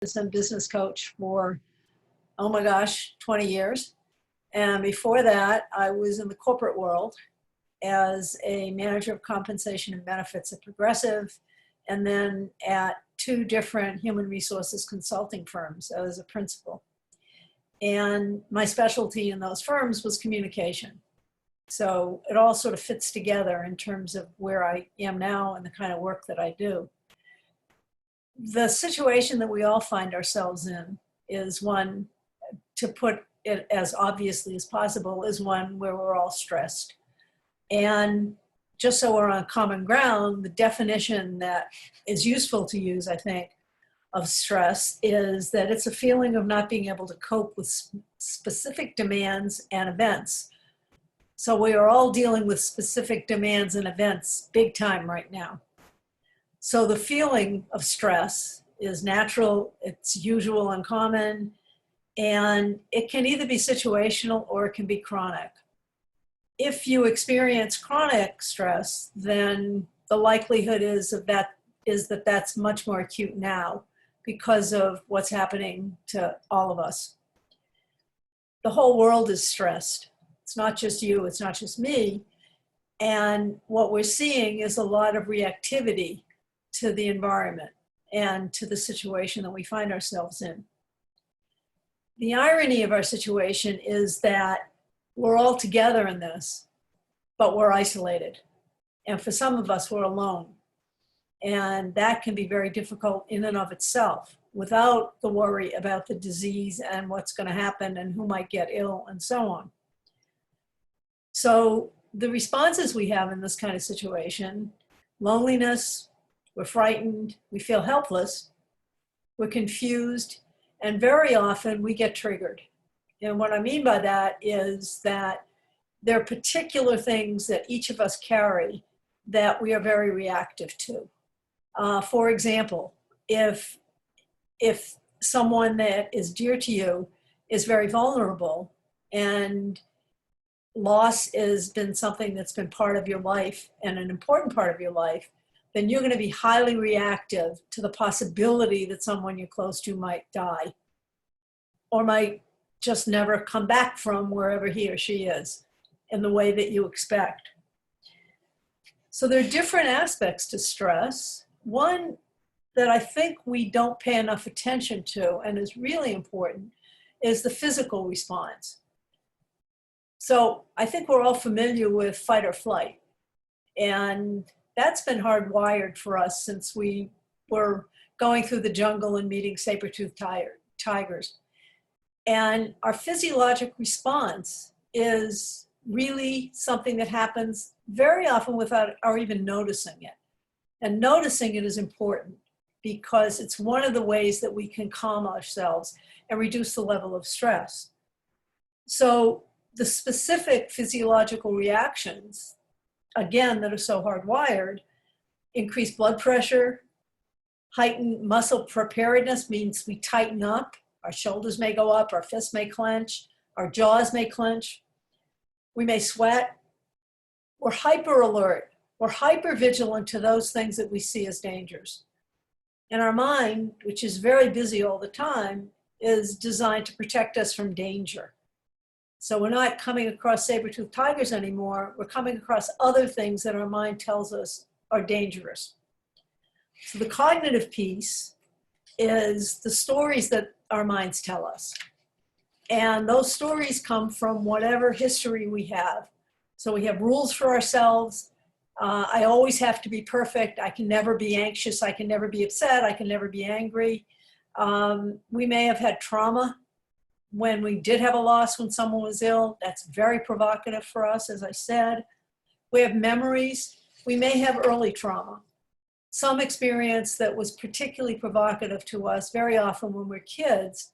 and business coach for, oh my gosh, 20 years. And before that, I was in the corporate world as a manager of compensation and benefits at Progressive, and then at 2 different human resources consulting firms as a principal. And my specialty in those firms was communication. So it all sort of fits together in terms of where I am now and the kind of work that I do. The situation that we all find ourselves in is one, to put it as obviously as possible, is one where we're all stressed. And just so we're on common ground, the definition that is useful to use, I think, of stress is that it's a feeling of not being able to cope with specific demands and events. So we are all dealing with specific demands and events big time right now. So the feeling of stress is natural, it's usual and common, and it can either be situational or it can be chronic. If you experience chronic stress, then the likelihood is that that's much more acute now because of what's happening to all of us. The whole world is stressed. It's not just you, it's not just me. And what we're seeing is a lot of reactivity to the environment and to the situation that we find ourselves in. The irony of our situation is that we're all together in this, but we're isolated. And for some of us, we're alone. And that can be very difficult in and of itself without the worry about the disease and what's going to happen and who might get ill and so on. So the responses we have in this kind of situation: loneliness, we're frightened, we feel helpless, we're confused, and very often we get triggered. And what I mean by that is that there are particular things that each of us carry that we are very reactive to. For example, if someone that is dear to you is very vulnerable and loss has been something that's been part of your life and an important part of your life, then you're going to be highly reactive to the possibility that someone you're close to might die or might just never come back from wherever he or she is in the way that you expect. So there are different aspects to stress. One that I think we don't pay enough attention to and is really important is the physical response. So I think we're all familiar with fight or flight. And that's been hardwired for us since we were going through the jungle and meeting saber-toothed tigers. And our physiologic response is really something that happens very often without our even noticing it. And noticing it is important because it's one of the ways that we can calm ourselves and reduce the level of stress. So the specific physiological reactions, again, that are so hardwired: increased blood pressure, heightened muscle preparedness means we tighten up, our shoulders may go up, our fists may clench, our jaws may clench, we may sweat, we're hyper alert, we're hyper vigilant to those things that we see as dangers. And our mind, which is very busy all the time, is designed to protect us from danger. So we're not coming across saber-toothed tigers anymore, we're coming across other things that our mind tells us are dangerous. So the cognitive piece is the stories that our minds tell us. And those stories come from whatever history we have. So we have rules for ourselves. I always have to be perfect. I can never be anxious. I can never be upset. I can never be angry. We may have had trauma when we did have a loss, when someone was ill. That's very provocative for us, as I said. We have memories. We may have early trauma, some experience that was particularly provocative to us very often when we're kids.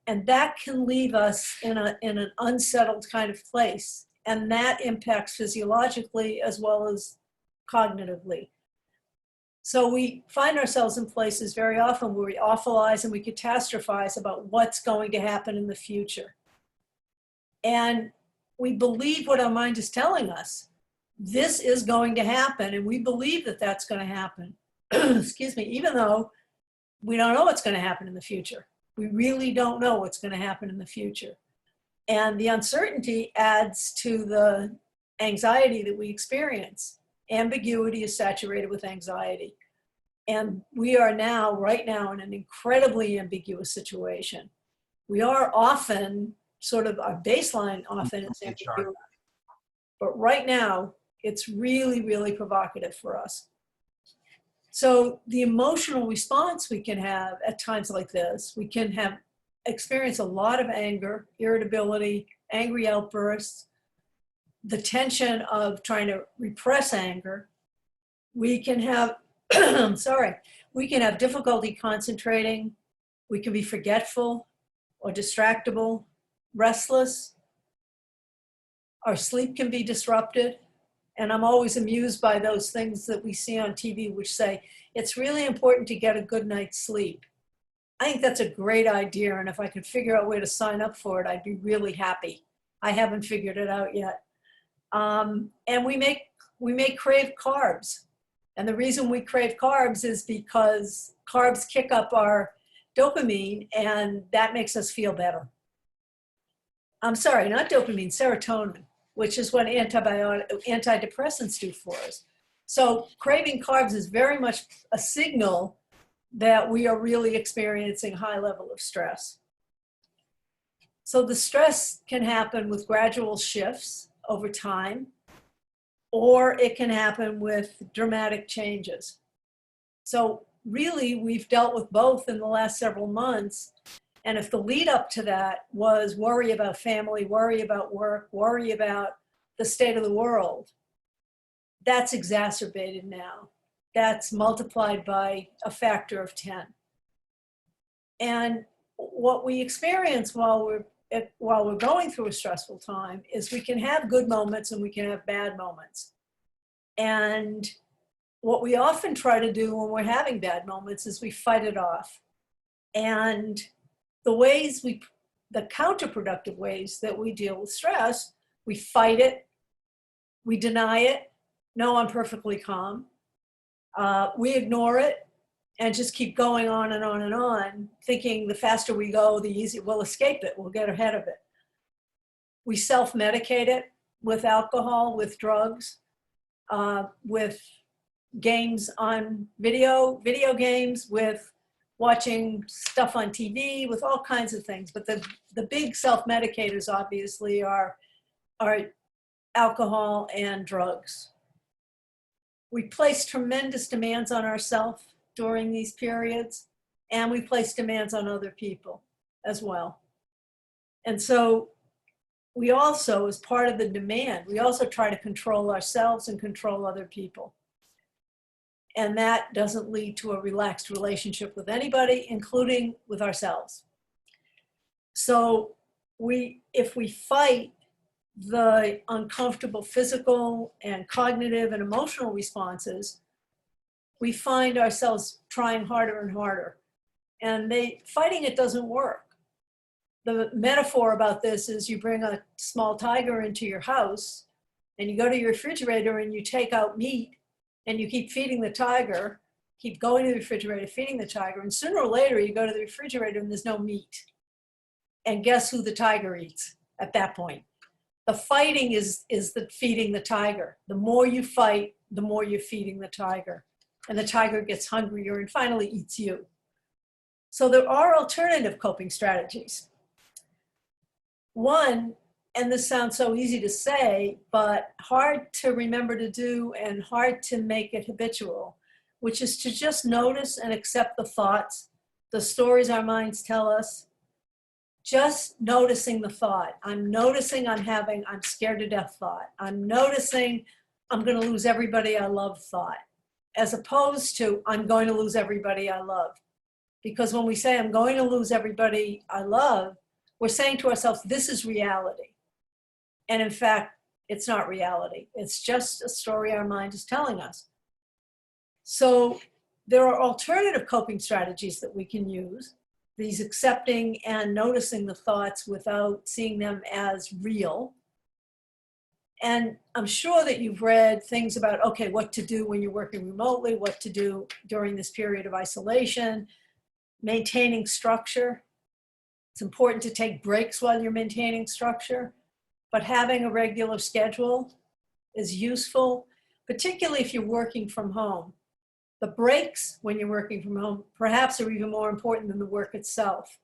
And that can leave us in an unsettled kind of place. And that impacts physiologically as well as cognitively. So we find ourselves in places very often where we awfulize and we catastrophize about what's going to happen in the future. And we believe what our mind is telling us. This is going to happen, and we believe that that's going to happen. Excuse me, even though we don't know what's going to happen in the future. We really don't know what's going to happen in the future. And the uncertainty adds to the anxiety that we experience. Ambiguity is saturated with anxiety. And we are now, right now, in an incredibly ambiguous situation. We are often, sort of our baseline often is ambiguity. But right now, it's really, really provocative for us. So the emotional response we can have at times like this, we can experience a lot of anger, irritability, angry outbursts, the tension of trying to repress anger. We can have, we can have difficulty concentrating. We can be forgetful or distractible, restless. Our sleep can be disrupted. And I'm always amused by those things that we see on TV which say, it's really important to get a good night's sleep. I think that's a great idea. And if I could figure out a way to sign up for it, I'd be really happy. I haven't figured it out yet. And we may crave carbs. And the reason we crave carbs is because carbs kick up our dopamine and that makes us feel better. I'm sorry, not dopamine, serotonin, which is what antidepressants do for us. So craving carbs is very much a signal that we are really experiencing a high level of stress. So the stress can happen with gradual shifts over time, or it can happen with dramatic changes. So really, we've dealt with both in the last several months. And if the lead up to that was worry about family, worry about work, worry about the state of the world, that's exacerbated now. That's multiplied by a factor of 10. And what we experience while we're going through a stressful time is we can have good moments and we can have bad moments. And what we often try to do when we're having bad moments is we fight it off. And the counterproductive ways that we deal with stress, we fight it, we deny it. No, I'm perfectly calm. We ignore it and just keep going on and on and on, thinking the faster we go, the easier we'll escape it, we'll get ahead of it. We self-medicate it with alcohol, with drugs, with games on video games, with watching stuff on TV, with all kinds of things. But the big self-medicators obviously are alcohol and drugs. We place tremendous demands on ourselves during these periods, and we place demands on other people as well. And so we also, as part of the demand, we also try to control ourselves and control other people. And that doesn't lead to a relaxed relationship with anybody, including with ourselves. So if we fight the uncomfortable physical and cognitive and emotional responses, we find ourselves trying harder and harder. And fighting it doesn't work. The metaphor about this is you bring a small tiger into your house and you go to your refrigerator and you take out meat and you keep feeding the tiger, keep going to the refrigerator, feeding the tiger, and sooner or later you go to the refrigerator and there's no meat. And guess who the tiger eats at that point? The fighting is the feeding the tiger. The more you fight, the more you're feeding the tiger. And the tiger gets hungrier and finally eats you. So there are alternative coping strategies. One, and this sounds so easy to say, but hard to remember to do and hard to make it habitual, which is to just notice and accept the thoughts, the stories our minds tell us. Just noticing the thought. I'm noticing I'm scared to death thought. I'm noticing I'm going to lose everybody I love thought, as opposed to I'm going to lose everybody I love. Because when we say I'm going to lose everybody I love, we're saying to ourselves, this is reality. And in fact, it's not reality. It's just a story our mind is telling us. So there are alternative coping strategies that we can use. These accepting and noticing the thoughts without seeing them as real. And I'm sure that you've read things about, okay, what to do when you're working remotely, what to do during this period of isolation. maintaining structure. It's important to take breaks while you're maintaining structure, but having a regular schedule is useful, particularly if you're working from home. The breaks when you're working from home perhaps are even more important than the work itself,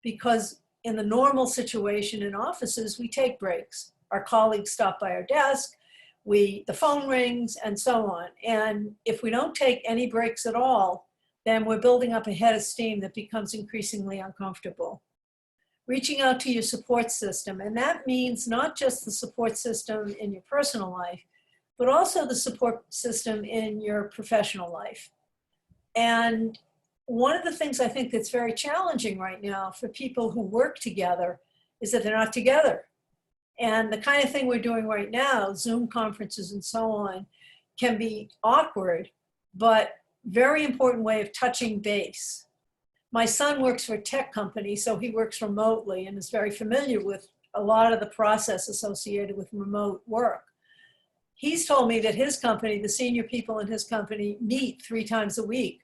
because in the normal situation in offices, we take breaks. Our colleagues stop by our desk, the phone rings, and so on. And if we don't take any breaks at all, then we're building up a head of steam that becomes increasingly uncomfortable. Reaching out to your support system, and that means not just the support system in your personal life, but also the support system in your professional life. And one of the things I think that's very challenging right now for people who work together is that they're not together. And the kind of thing we're doing right now, Zoom conferences and so on, can be awkward, but very important way of touching base. My son works for a tech company, so he works remotely and is very familiar with a lot of the process associated with remote work. He's told me that his company, the senior people in his company, meet 3 times a week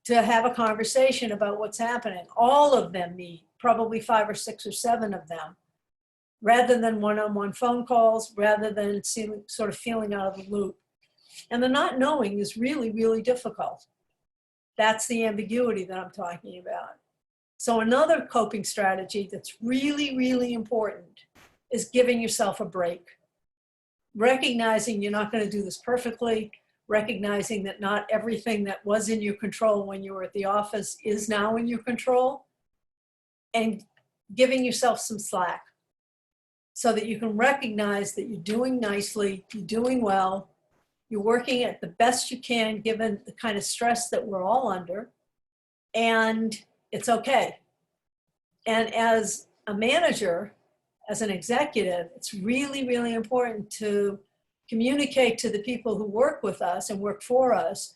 to have a conversation about what's happening. All of them meet, probably 5 or 6 or 7 of them, rather than one-on-one phone calls, rather than sort of feeling out of the loop. And the not knowing is really, really difficult. That's the ambiguity that I'm talking about. So another coping strategy that's really, really important is giving yourself a break. Recognizing you're not going to do this perfectly, recognizing that not everything that was in your control when you were at the office is now in your control, and giving yourself some slack so that you can recognize that you're doing nicely, you're doing well, you're working at the best you can given the kind of stress that we're all under, and it's okay. And as a manager, as an executive, it's really, really important to communicate to the people who work with us and work for us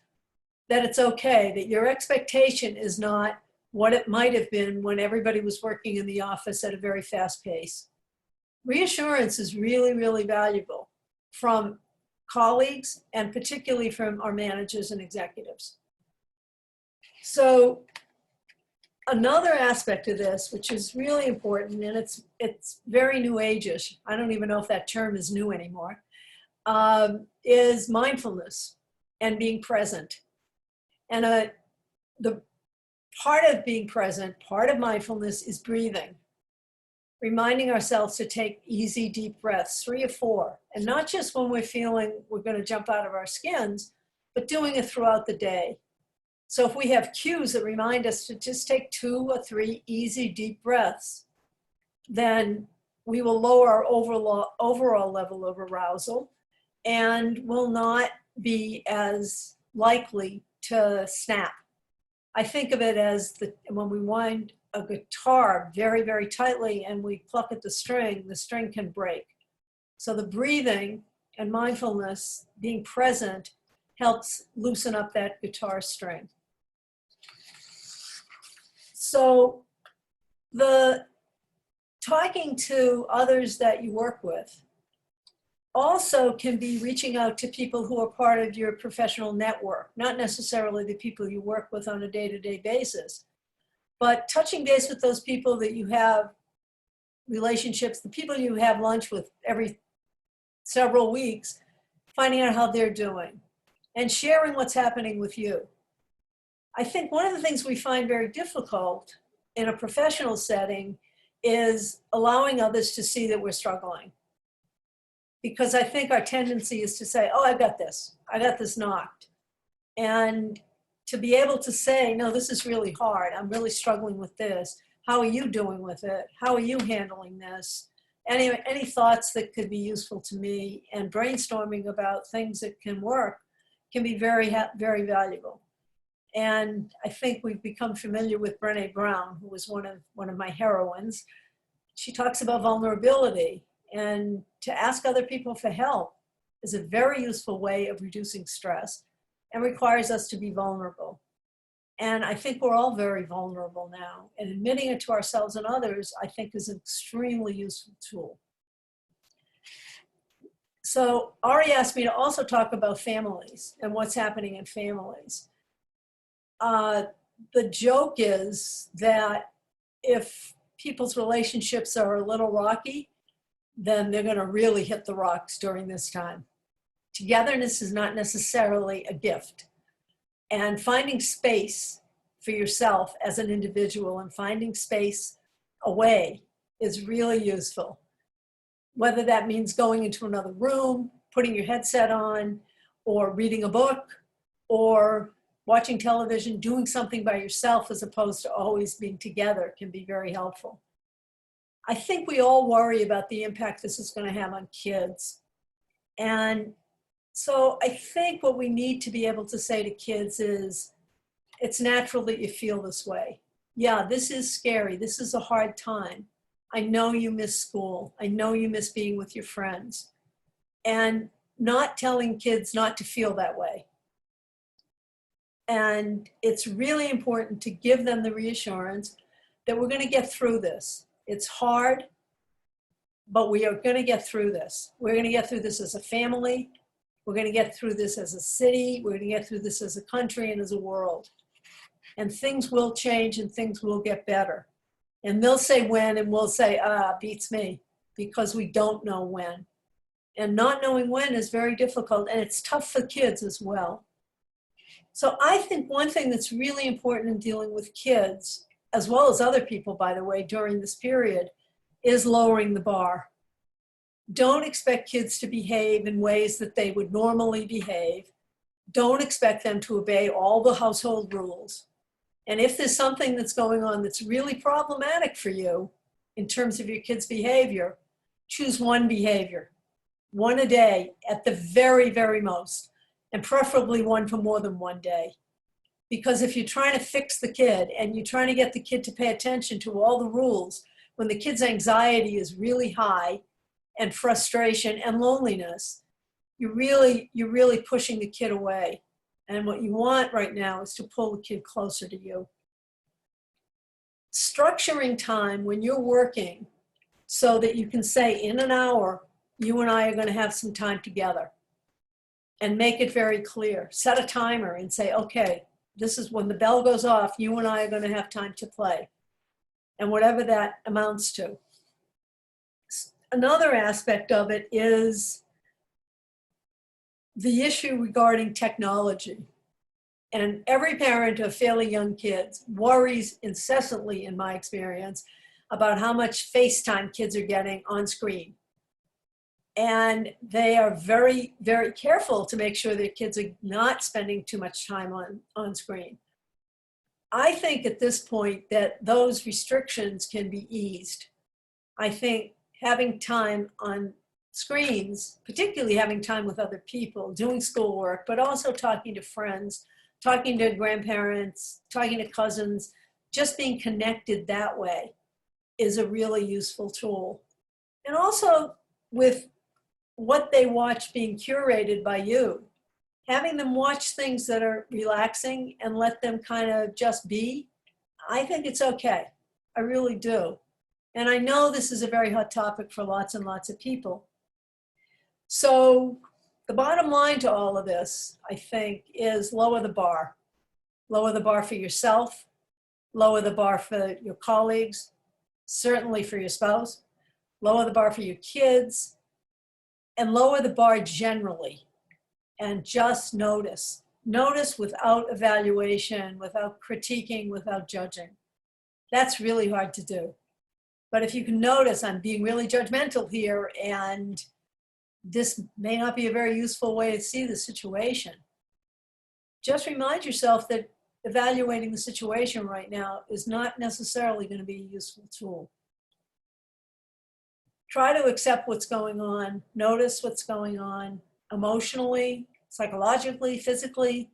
that it's okay, that your expectation is not what it might have been when everybody was working in the office at a very fast pace. Reassurance is really, really valuable from colleagues and particularly from our managers and executives. So another aspect of this, which is really important, and it's very new age-ish, I don't even know if that term is new anymore, is mindfulness and being present. And the part of being present, part of mindfulness is breathing. Reminding ourselves to take easy, deep breaths, 3 or 4, and not just when we're feeling we're going to jump out of our skins, but doing it throughout the day. So if we have cues that remind us to just take 2 or 3 easy, deep breaths, then we will lower our overall level of arousal and will not be as likely to snap. I think of it as when we wind a guitar very, very tightly and we pluck at the string can break. So the breathing and mindfulness, being present, helps loosen up that guitar string. So the talking to others that you work with also can be reaching out to people who are part of your professional network, not necessarily the people you work with on a day-to-day basis, but touching base with those people that you have relationships, the people you have lunch with every several weeks, finding out how they're doing and sharing what's happening with you. I think one of the things we find very difficult in a professional setting is allowing others to see that we're struggling. Because I think our tendency is to say, oh, I got this knocked. And to be able to say, no, this is really hard. I'm really struggling with this. How are you doing with it? How are you handling this? Any thoughts that could be useful to me, and brainstorming about things that can work can be very, very valuable. And I think we've become familiar with Brené Brown, who was one of my heroines. She talks about vulnerability, and to ask other people for help is a very useful way of reducing stress and requires us to be vulnerable. And I think we're all very vulnerable now, and admitting it to ourselves and others, I think, is an extremely useful tool. So Ari asked me to also talk about families and what's happening in families. the joke is that if people's relationships are a little rocky, then they're going to really hit the rocks during this time. Togetherness is not necessarily a gift. And finding space for yourself as an individual and finding space away is really useful. Whether that means going into another room, putting your headset on, or reading a book, or watching television, doing something by yourself as opposed to always being together can be very helpful. I think we all worry about the impact this is going to have on kids. And so I think what we need to be able to say to kids is, it's natural that you feel this way. Yeah, this is scary. This is a hard time. I know you miss school. I know you miss being with your friends. And not telling kids not to feel that way. And it's really important to give them the reassurance that we're going to get through this. It's hard, but we are going to get through this. We're going to get through this as a family. We're going to get through this as a city. We're going to get through this as a country and as a world. And things will change and things will get better. And they'll say when, and we'll say, beats me, because we don't know when. And not knowing when is very difficult, and it's tough for kids as well. So I think one thing that's really important in dealing with kids, as well as other people, by the way, during this period, is lowering the bar. Don't expect kids to behave in ways that they would normally behave. Don't expect them to obey all the household rules. And if there's something that's going on that's really problematic for you in terms of your kids' behavior, choose one behavior, one a day at the very, very most, and preferably one for more than one day. Because if you're trying to fix the kid and you're trying to get the kid to pay attention to all the rules, when the kid's anxiety is really high and frustration and loneliness, you're really pushing the kid away. And what you want right now is to pull the kid closer to you. Structuring time when you're working so that you can say in an hour, you and I are going to have some time together, and make it very clear. Set a timer and say, okay, this is when the bell goes off, you and I are going to have time to play, and whatever that amounts to. Another aspect of it is the issue regarding technology. And every parent of fairly young kids worries incessantly, in my experience, about how much FaceTime kids are getting on screen. And they are very, very careful to make sure their kids are not spending too much time on screen. I think at this point that those restrictions can be eased. I think having time on screens, particularly having time with other people, doing schoolwork, but also talking to friends, talking to grandparents, talking to cousins, just being connected that way is a really useful tool. And also with what they watch being curated by you, having them watch things that are relaxing and let them kind of just be, I think it's okay. I really do. And I know this is a very hot topic for lots and lots of people. So the bottom line to all of this, I think, is lower the bar. Lower the bar for yourself, lower the bar for your colleagues, certainly for your spouse, lower the bar for your kids, and lower the bar generally, and just notice. Notice without evaluation, without critiquing, without judging. That's really hard to do. But if you can notice, I'm being really judgmental here, and this may not be a very useful way to see the situation. Just remind yourself that evaluating the situation right now is not necessarily going to be a useful tool. Try to accept what's going on, notice what's going on emotionally, psychologically, physically.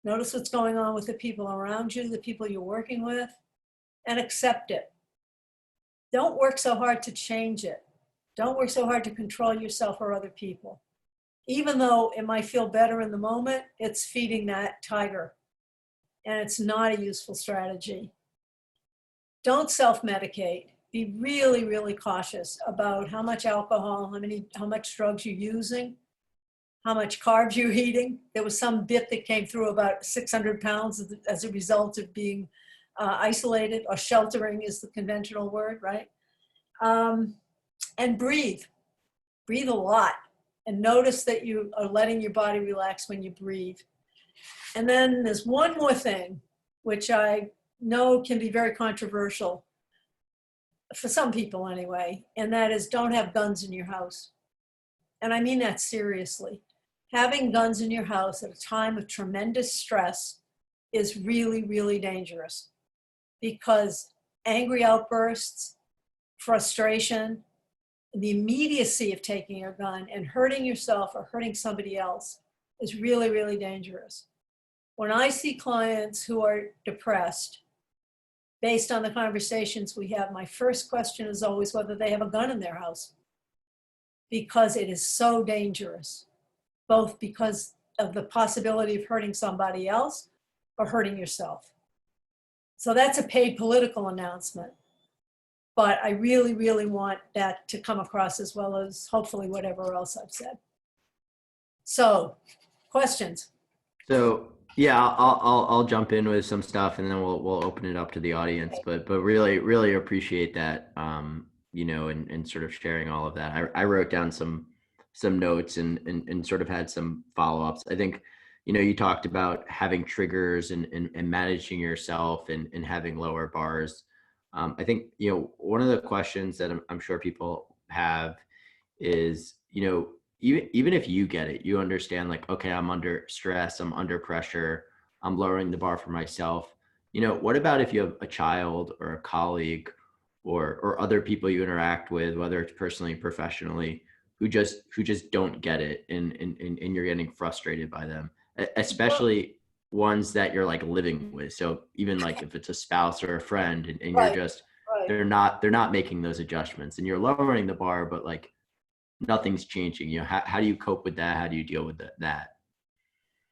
Notice what's going on with the people around you, the people you're working with, and accept it. Don't work so hard to change it. Don't work so hard to control yourself or other people. Even though it might feel better in the moment, it's feeding that tiger, and it's not a useful strategy. Don't self-medicate. Be really, really cautious about how much alcohol, how much drugs you're using. how much carbs you're eating. There was some bit that came through about 600 pounds as a result of being isolated, or sheltering is the conventional word, right? And breathe a lot, and notice that you are letting your body relax when you breathe. And then there's one more thing, which I know can be very controversial for some people anyway, and that is, don't have guns in your house. And I mean that seriously. Having guns in your house at a time of tremendous stress is really, really dangerous, because angry outbursts, frustration, the immediacy of taking a gun and hurting yourself or hurting somebody else is really, really dangerous. When I see clients who are depressed, based on the conversations we have, my first question is always whether they have a gun in their house, because it is so dangerous, both because of the possibility of hurting somebody else or hurting yourself. So that's a paid political announcement. But I really, really want that to come across, as well as hopefully whatever else I've said. So, questions? So yeah, I'll jump in with some stuff, and then we'll open it up to the audience. But really appreciate that, and sort of sharing all of that. I wrote down some notes and sort of had some follow-ups. I think, you talked about having triggers and managing yourself and having lower bars. I think, one of the questions that I'm sure people have is, even if you get it, you understand, like, okay, I'm under stress, I'm under pressure, I'm lowering the bar for myself. What about if you have a child or a colleague or other people you interact with, whether it's personally, professionally, who just don't get it, and you're getting frustrated by them, especially ones that you're like living with. So even like if it's a spouse or a friend, and Right, you're just, right. they're not making those adjustments, and you're lowering the bar, but like nothing's changing. How do you cope with that? How do you deal with that?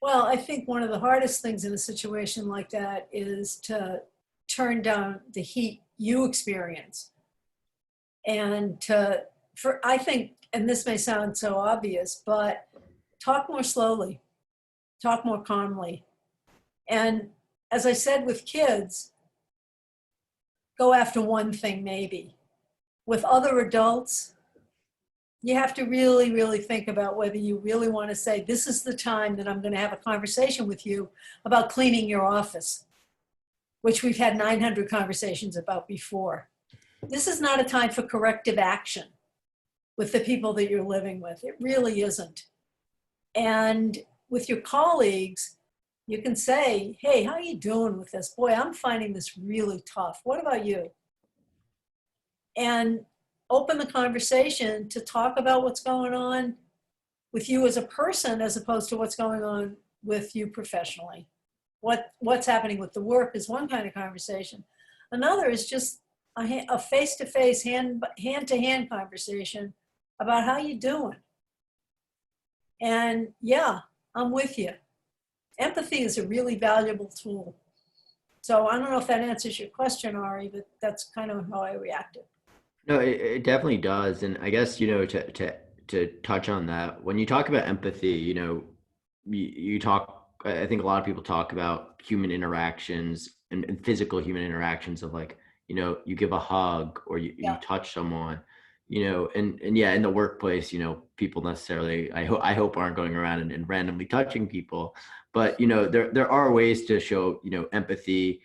Well, I think one of the hardest things in a situation like that is to turn down the heat you experience. And I think, and this may sound so obvious, but talk more slowly, talk more calmly. And as I said with kids, go after one thing maybe. With other adults, you have to really, really think about whether you really want to say, this is the time that I'm going to have a conversation with you about cleaning your office, which we've had 900 conversations about before. This is not a time for corrective action with the people that you're living with. It really isn't. And with your colleagues, you can say, hey, how are you doing with this? Boy, I'm finding this really tough. What about you? And open the conversation to talk about what's going on with you as a person, as opposed to what's going on with you professionally. What's happening with the work is one kind of conversation. Another is just a face-to-face, hand-to-hand conversation about how you doing. And yeah, I'm with you. Empathy is a really valuable tool. So I don't know if that answers your question, Ari, but that's kind of how I reacted. No, it definitely does. And I guess, to touch on that, when you talk about empathy, you talk, I think a lot of people talk about human interactions and physical human interactions of, like, you give a hug, or you Yeah. touch someone, and yeah, in the workplace, people necessarily, I hope aren't going around and randomly touching people, but, there are ways to show, empathy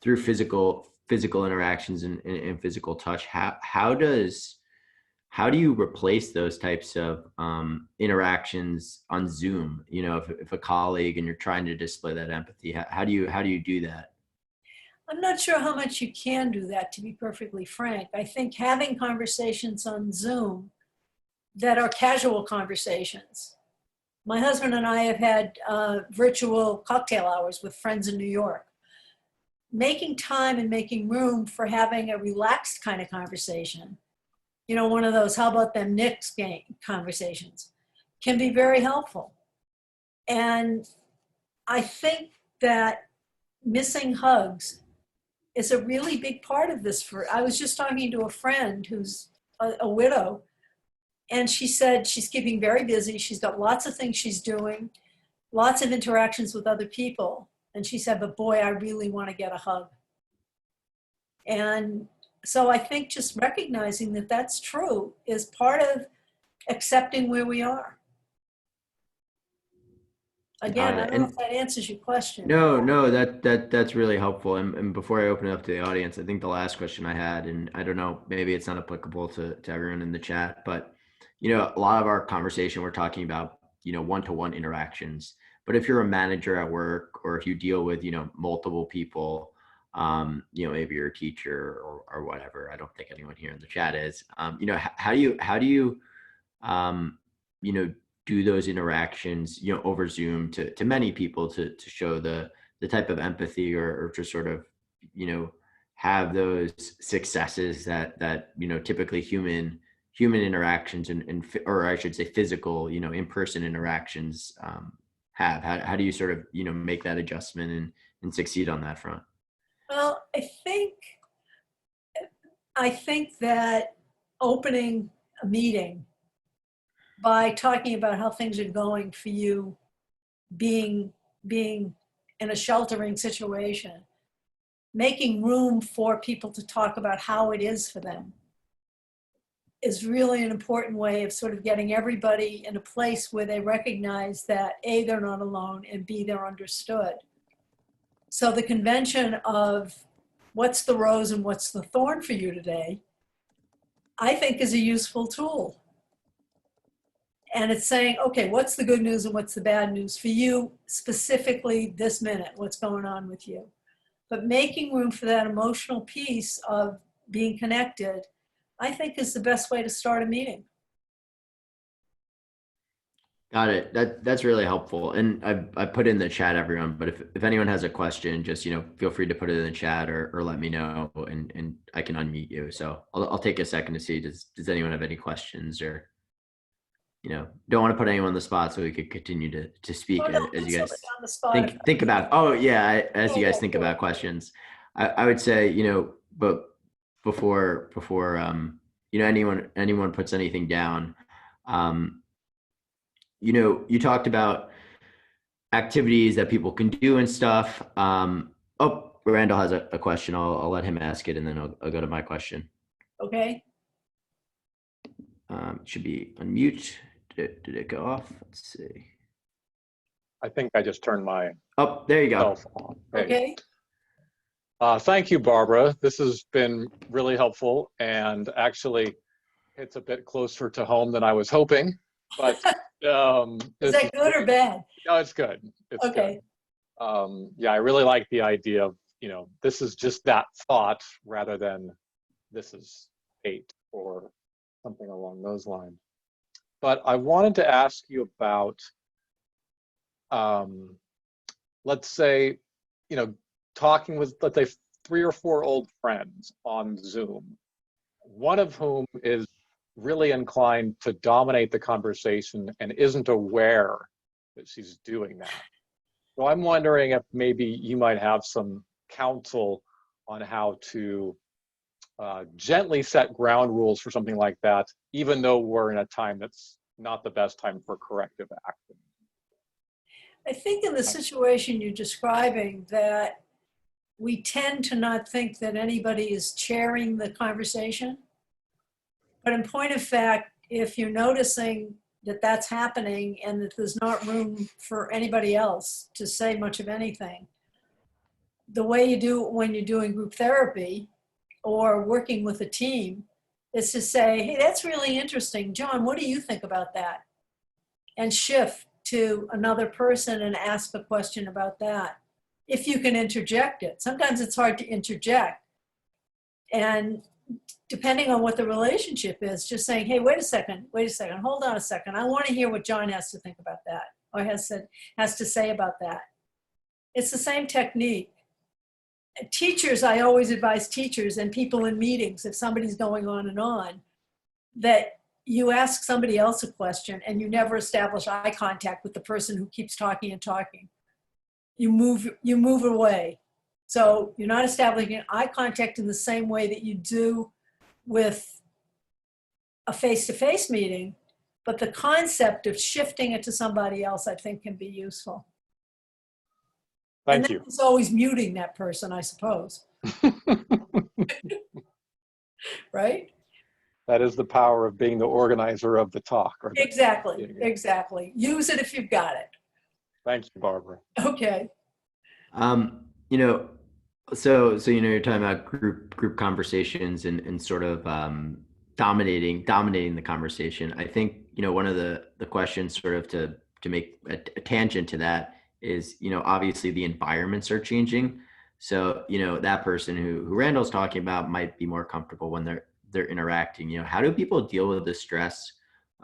through physical interactions and physical touch. How do you replace those types of interactions on Zoom? If a colleague and you're trying to display that empathy, how do you do that? I'm not sure how much you can do that, to be perfectly frank. I think having conversations on Zoom that are casual conversations. My husband and I have had virtual cocktail hours with friends in New York. Making time and making room for having a relaxed kind of conversation, one of those, how about them Knicks game conversations, can be very helpful. And I think that missing hugs is a really big part of this. I was just talking to a friend who's a widow, And she said she's keeping very busy. She's got lots of things she's doing, lots of interactions with other people. And she said, but boy, I really want to get a hug. And so I think just recognizing that that's true is part of accepting where we are. Again, Got I it. don't know if that answers your question. No, that's really helpful. And before I open it up to the audience, I think the last question I had, and I don't know, maybe it's not applicable to everyone in the chat, but a lot of our conversation, we're talking about, one-to-one interactions. But if you're a manager at work, or if you deal with, multiple people, maybe you're a teacher or whatever. I don't think anyone here in the chat is. How do you do those interactions, over Zoom to many people to show the type of empathy or to sort of, have those successes that typically human interactions or I should say physical, in-person interactions have. How do you sort of, make that adjustment and succeed on that front? Well, I think that opening a meeting by talking about how things are going for you, being in a sheltering situation, making room for people to talk about how it is for them is really an important way of sort of getting everybody in a place where they recognize that A, they're not alone, and B, they're understood. So the convention of what's the rose and what's the thorn for you today, I think is a useful tool. And it's saying, okay, what's the good news and what's the bad news for you specifically this minute, what's going on with you. But making room for that emotional piece of being connected, I think is the best way to start a meeting. Got it. That's really helpful. And I put in the chat, everyone, but if anyone has a question, just, feel free to put it in the chat or let me know and I can unmute you. So I'll take a second to see, does anyone have any questions or, don't want to put anyone on the spot so we could continue to speak as you guys on the spot. think about, as you guys think about questions. I would say, but before anyone puts anything down, you talked about activities that people can do and stuff. Randall has a question. I'll let him ask it and then I'll go to my question. Okay. Should be unmute. Did it go off? Let's see. I think I just turned my there you go. on. Okay. Thank you, Barbara. This has been really helpful and actually it's a bit closer to home than I was hoping. But is that good or bad? No, it's good. It's okay. Good. Yeah, I really like the idea of, this is just that thought rather than this is fate or something along those lines. But I wanted to ask you about, let's say, talking with, let's say, 3 or 4 old friends on Zoom, one of whom is really inclined to dominate the conversation and isn't aware that she's doing that. So I'm wondering if maybe you might have some counsel on how to gently set ground rules for something like that, even though we're in a time that's not the best time for corrective action. I think in the situation you're describing that we tend to not think that anybody is chairing the conversation. But in point of fact, if you're noticing that that's happening and that there's not room for anybody else to say much of anything, the way you do it when you're doing group therapy or working with a team is to say, hey, that's really interesting. John, what do you think about that? And shift to another person and ask a question about that. If you can interject it. Sometimes it's hard to interject. And depending on what the relationship is, just saying, hey, wait a second, hold on a second. I want to hear what John has to think about that or has to say about that. It's the same technique. Teachers, I always advise teachers and people in meetings, if somebody's going on, that you ask somebody else a question and you never establish eye contact with the person who keeps talking and talking. You move away. So you're not establishing eye contact in the same way that you do with a face-to-face meeting, but the concept of shifting it to somebody else, I think, can be useful. Thank you. It's always muting that person, I suppose. Right? That is the power of being the organizer of the talk. Exactly, exactly. Use it if you've got it. Thank you, Barbara. Okay. You know, so you know, you're talking about group conversations and sort of dominating the conversation. I think, you know, one of the questions sort of to make a tangent to that is, you know, obviously the environments are changing. So, you know, that person who Randall's talking about might be more comfortable when they're interacting. You know, how do people deal with the stress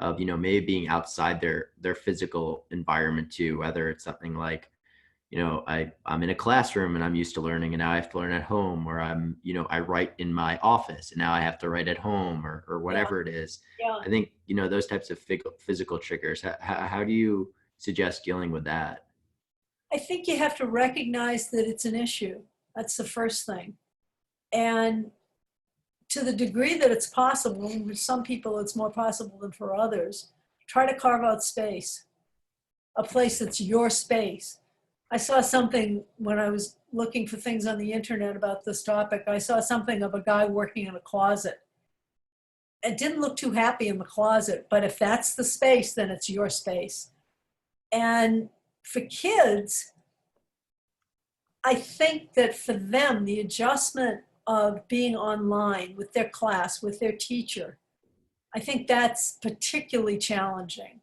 of, you know, maybe being outside their physical environment too, whether it's something like, you know, I'm in a classroom and I'm used to learning and now I have to learn at home, or I'm, you know, I write in my office and now I have to write at home, or whatever it is. Yeah. I think, you know, those types of physical triggers, how do you suggest dealing with that? I think you have to recognize that it's an issue. That's the first thing. And to the degree that it's possible, and for some people it's more possible than for others, try to carve out space, a place that's your space. I saw something when I was looking for things on the internet about this topic. I saw something of a guy working in a closet. It didn't look too happy in the closet, but if that's the space, then it's your space. And for kids, I think that for them, the adjustment of being online with their class, with their teacher, I think that's particularly challenging.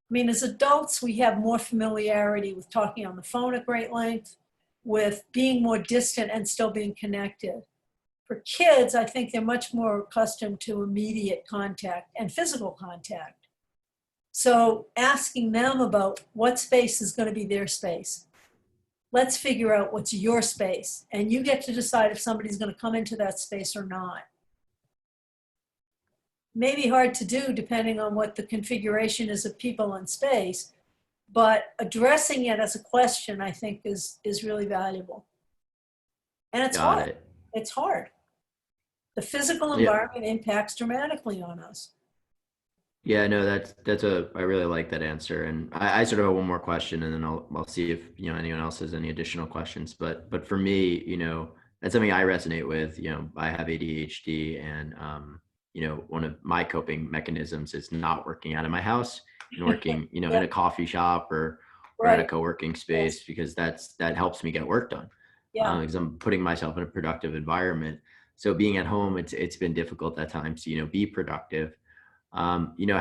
I mean, as adults, we have more familiarity with talking on the phone at great length, with being more distant and still being connected. For kids, I think they're much more accustomed to immediate contact and physical contact. So asking them about what space is going to be their space. Let's figure out what's your space, and you get to decide if somebody's going to come into that space or not. Maybe hard to do depending on what the configuration is of people in space, but addressing it as a question, I think, is really valuable. And it's hard. It's hard. The physical environment impacts dramatically on us. Yeah, no, I really like that answer. And I sort of have one more question, and then I'll see if, you know, anyone else has any additional questions. But for me, you know, that's something I resonate with. You know, I have ADHD, and you know, one of my coping mechanisms is not working out of my house and working, you know, in a coffee shop or at a co-working space, because that helps me get work done. Because I'm putting myself in a productive environment. So being at home, it's been difficult at times to, you know, be productive. You know,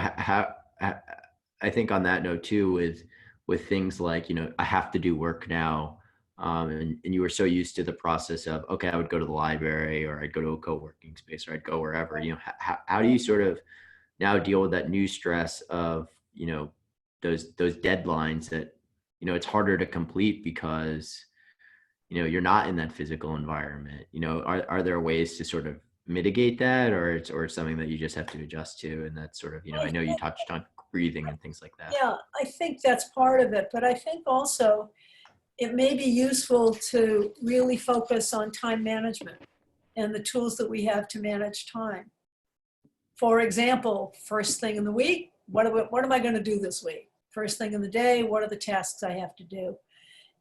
I think on that note too, with things like, you know, I have to do work now. And you were so used to the process of, okay, I would go to the library, or I'd go to a co-working space, or I'd go wherever. You know, how do you sort of now deal with that new stress of, you know, those deadlines that, you know, it's harder to complete because, you know, you're not in that physical environment? You know, are there ways to sort of mitigate that, or it's something that you just have to adjust to? And that's sort of, you know, I know you touched on breathing and things like that. Yeah, I think that's part of it, but I think also it may be useful to really focus on time management and the tools that we have to manage time. For example, first thing in the week, what am I going to do this week? First thing in the day, what are the tasks I have to do?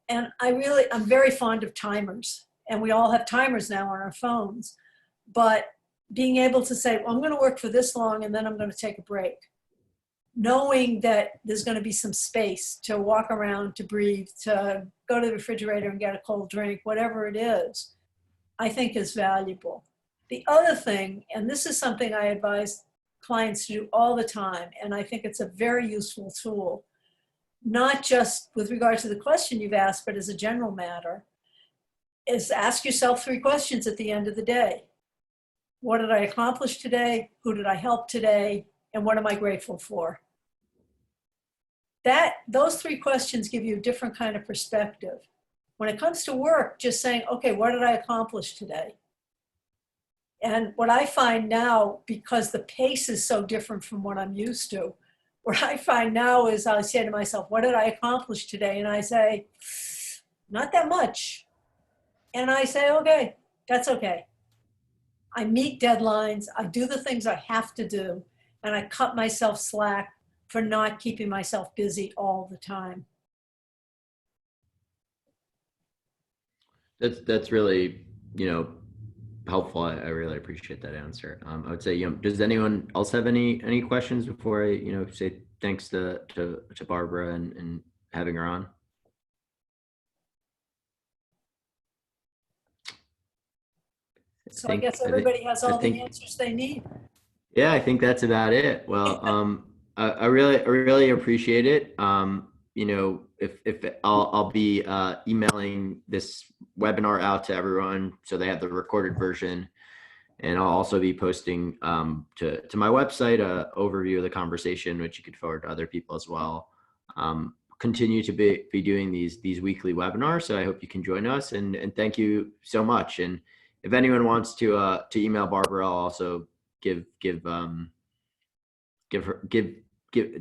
And I'm very fond of timers, and we all have timers now on our phones, but being able to say, well, I'm going to work for this long and then I'm going to take a break. Knowing that there's going to be some space to walk around, to breathe, to go to the refrigerator and get a cold drink, whatever it is, I think is valuable. The other thing, and this is something I advise clients to do all the time, and I think it's a very useful tool, not just with regard to the question you've asked, but as a general matter, is ask yourself 3 questions at the end of the day. What did I accomplish today? Who did I help today? And what am I grateful for? Those 3 questions give you a different kind of perspective. When it comes to work, just saying, okay, what did I accomplish today? And what I find now, because the pace is so different from what I'm used to, what I find now is I say to myself, what did I accomplish today? And I say, not that much. And I say, okay, that's okay. I meet deadlines. I do the things I have to do. and I cut myself slack for not keeping myself busy all the time. That's really, helpful. I really appreciate that answer. I would say, does anyone else have any questions before I, say thanks to Barbara and having her on? So I guess everybody has all the answers they need. Yeah, I think that's about it. Well, I really appreciate it. If I'll be emailing this webinar out to everyone so they have the recorded version, and I'll also be posting to my website a overview of the conversation, which you could forward to other people as well. Continue to be doing these weekly webinars, so I hope you can join us, and thank you so much. And if anyone wants to email Barbara, I'll also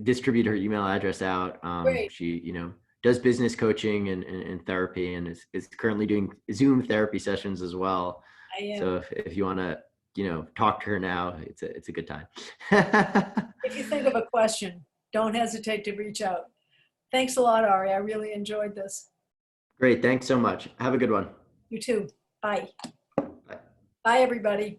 distribute her email address out. Great. She, does business coaching and therapy, and is currently doing Zoom therapy sessions as well. I am. So if you want to, talk to her now, it's a good time. If you think of a question, don't hesitate to reach out. Thanks a lot, Ari. I really enjoyed this. Great. Thanks so much. Have a good one. You too. Bye. Bye. Bye, everybody.